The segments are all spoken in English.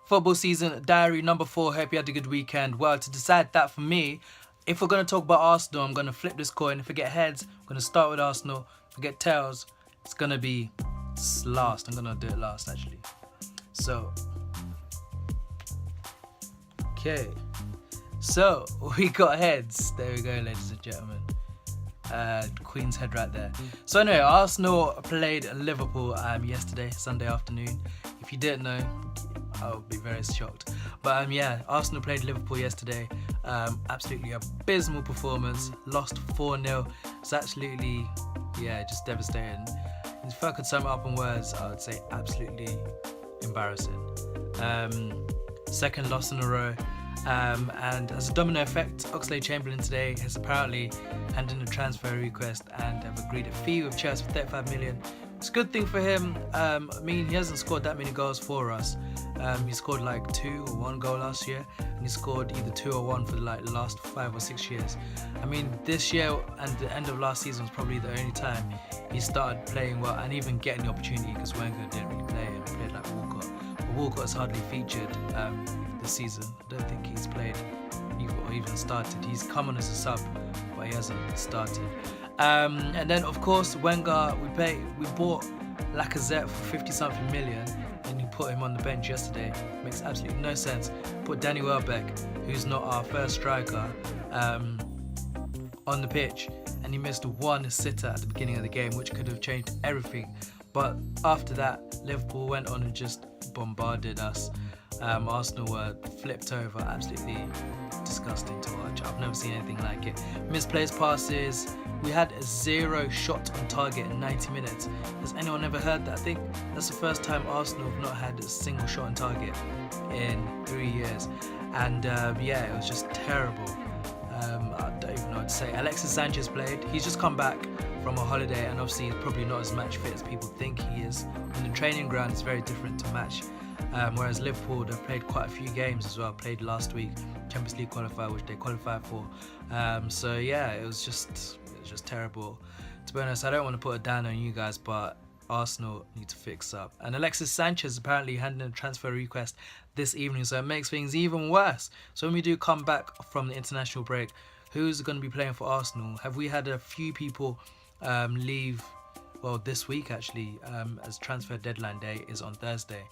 Football season diary number 4. Hope you had a good weekend. Well, to decide that for me, if we're going to talk about Arsenal, I'm going to flip this coin. If we get heads, I'm going to start with Arsenal. If we get tails, it's going to be last. I'm going to do it last, actually. So, okay. So, we got heads. There we go, ladies and gentlemen. Queen's head right there. So anyway, Arsenal played Liverpool yesterday, Sunday afternoon. If you didn't know, I would be very shocked. But yeah, Arsenal played Liverpool yesterday. Absolutely abysmal performance. Lost 4-0. It's absolutely, just devastating. If I could sum it up in words, I would say absolutely embarrassing. Second loss in a row. And as a domino effect, Oxlade-Chamberlain today has apparently handed in a transfer request and have agreed a fee with Chelsea for 35 million. It's a good thing for him. I mean, he hasn't scored that many goals for us. He scored like 2 or 1 goal last year, and he scored either 2 or 1 for like the last 5 or 6 years. I mean, this year and the end of last season was probably the only time he started playing well and even getting the opportunity, because Wenger didn't really play him. He played like Walcott. But Walcott has hardly featured this season. I don't think he's played or even started. He's come on as a sub, but he hasn't started. And then of course Wenger, we bought Lacazette for 50 something million, and he put him on the bench yesterday. Makes absolutely no sense. Put Danny Welbeck, who's not our first striker, on the pitch, and he missed 1 sitter at the beginning of the game, which could have changed everything. But after that, Liverpool went on and just bombarded us. Arsenal were flipped over, absolutely disgusting to watch. I've never seen anything like it. Misplaced passes. We had 0 shot on target in 90 minutes. Has anyone ever heard that? I think that's the first time Arsenal have not had a single shot on target in 3 years. And it was just terrible. I don't even know what to say. Alexis Sanchez played. He's just come back from a holiday, and obviously he's probably not as match fit as people think he is. On the training ground, it's very different to match. Whereas Liverpool, they've played quite a few games as well. Played last week, Champions League qualifier, which they qualified for. It was just terrible. To be honest, I don't want to put it down on you guys, but Arsenal need to fix up. And Alexis Sanchez apparently handed in a transfer request this evening, so it makes things even worse. So when we do come back from the international break, who's going to be playing for Arsenal? Have we had a few people leave? Well, this week actually, as transfer deadline day is on Thursday.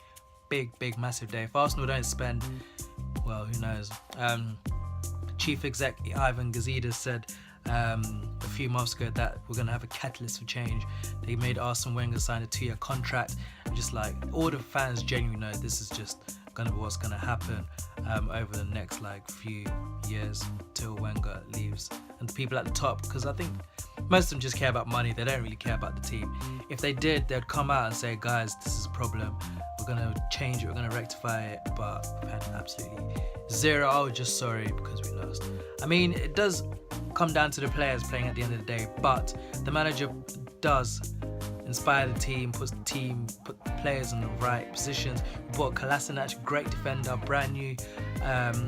Big, massive day. If Arsenal don't spend, well, who knows? Chief Exec Ivan Gazidis said a few months ago that we're going to have a catalyst for change. They made Arsene Wenger sign a 2-year contract, and just like all the fans genuinely know this is just going to be what's going to happen over the next few years till Wenger leaves. And the people at the top, because I think most of them just care about money, they don't really care about the team. If they did, they'd come out and say, guys, this is a problem, we're going to change it, we're going to rectify it. But we've had absolutely 0. Oh, just sorry because we lost. I mean, it does come down to the players playing at the end of the day, but the manager does inspire the team, put the players in the right positions. We bought Kolasinac, great defender, brand new.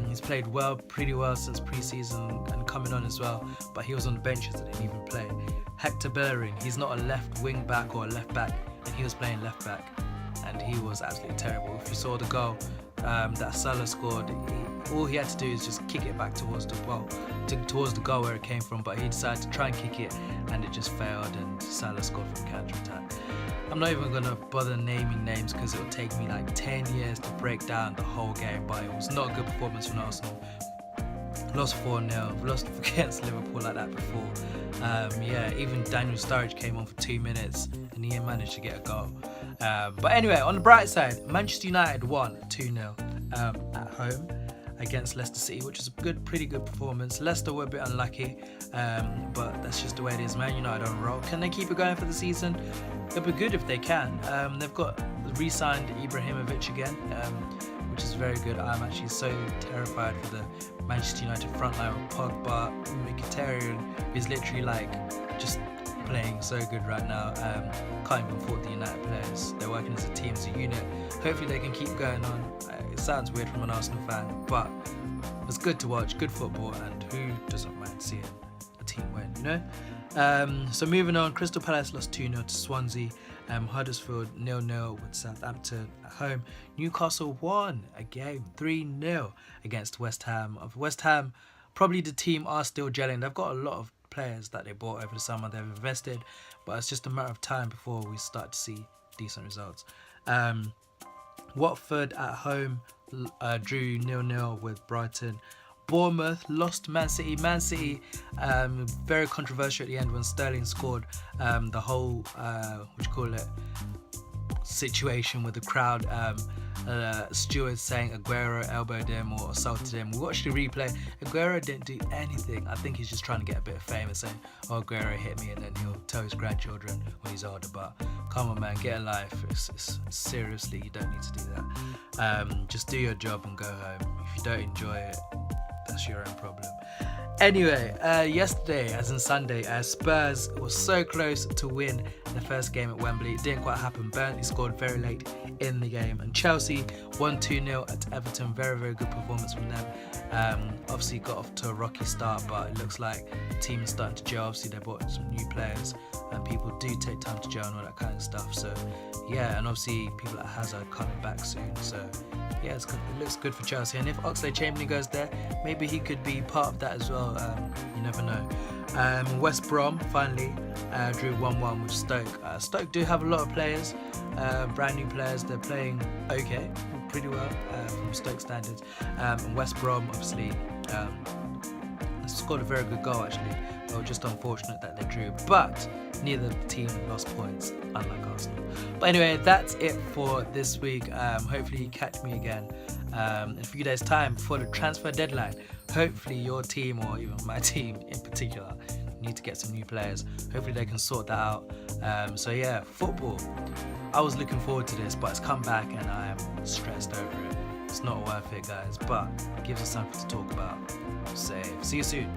He's played pretty well since pre-season and coming on as well, but he was on the benches and didn't even play. Hector Bellerin, he's not a left wing back or a left back, and he was playing left back, and he was absolutely terrible. If you saw the goal that Salah scored, all he had to do is just kick it back towards the goal where it came from, but he decided to try and kick it, and it just failed, and Salah scored from counter-attack. I'm not even going to bother naming names because it would take me like 10 years to break down the whole game, but it was not a good performance from Arsenal. Lost 4-0, lost against Liverpool like that before. Even Daniel Sturridge came on for 2 minutes and he managed to get a goal. But anyway, on the bright side, Manchester United won 2-0 at home against Leicester City, which is a pretty good performance. Leicester were a bit unlucky, but that's just the way it is. Man United on a roll. Can they keep it going for the season? It'll be good if they can. They've got re-signed Ibrahimovic again, which is very good. I'm actually so terrified for the Manchester United front line with Pogba, Mkhitaryan, who's literally just playing so good right now. Can't even fault the United players. They're working as a team, as a unit. Hopefully they can keep going on. It sounds weird from an Arsenal fan, but it's good to watch, good football, and who doesn't mind seeing a team win, you know? So moving on, Crystal Palace lost 2-0 to Swansea. Huddersfield 0-0 with Southampton at home. Newcastle won a game 3-0 against West Ham. Of West Ham, probably the team are still gelling. They've got a lot of players that they bought over the summer. They've invested, but it's just a matter of time before we start to see decent results. Watford at home drew 0-0 with Brighton. Bournemouth lost to Man City. Man City, very controversial at the end when Sterling scored. The whole, situation with the crowd. Stewards saying Aguero elbowed him or assaulted him. We watched the replay. Aguero didn't do anything. I think he's just trying to get a bit of fame and saying, "Oh, Aguero hit me," and then he'll tell his grandchildren when he's older. But come on, man, get a life. It's seriously, you don't need to do that. Just do your job and go home. If you don't enjoy it, that's your own problem. Anyway, yesterday, as in Sunday, Spurs was so close to win the first game at Wembley. It didn't quite happen. Burnley scored very late in the game, and Chelsea won 2-0 at Everton. Very, very good performance from them. Obviously got off to a rocky start, but it looks like the team is starting to gel. Obviously they bought some new players, and people do take time to gel and all that kind of stuff. So yeah, and obviously people like Hazard coming back soon. So yeah, it looks good for Chelsea. And if Oxlade-Chamberlain goes there, maybe he could be part of that as well. You never know. West Brom finally drew 1-1 with Stoke. Stoke do have a lot of players, brand new players. They're playing okay, pretty well from Stoke standards. And West Brom obviously scored a very good goal actually. They were just unfortunate that they drew, but neither team lost points, unlike Arsenal. But anyway, that's it for this week. Hopefully you catch me again in a few days' time before the transfer deadline. Hopefully your team, or even my team in particular, need to get some new players. Hopefully they can sort that out. So yeah, football. I was looking forward to this, but it's come back and I am stressed over it. It's not worth it, guys, but it gives us something to talk about. So see you soon.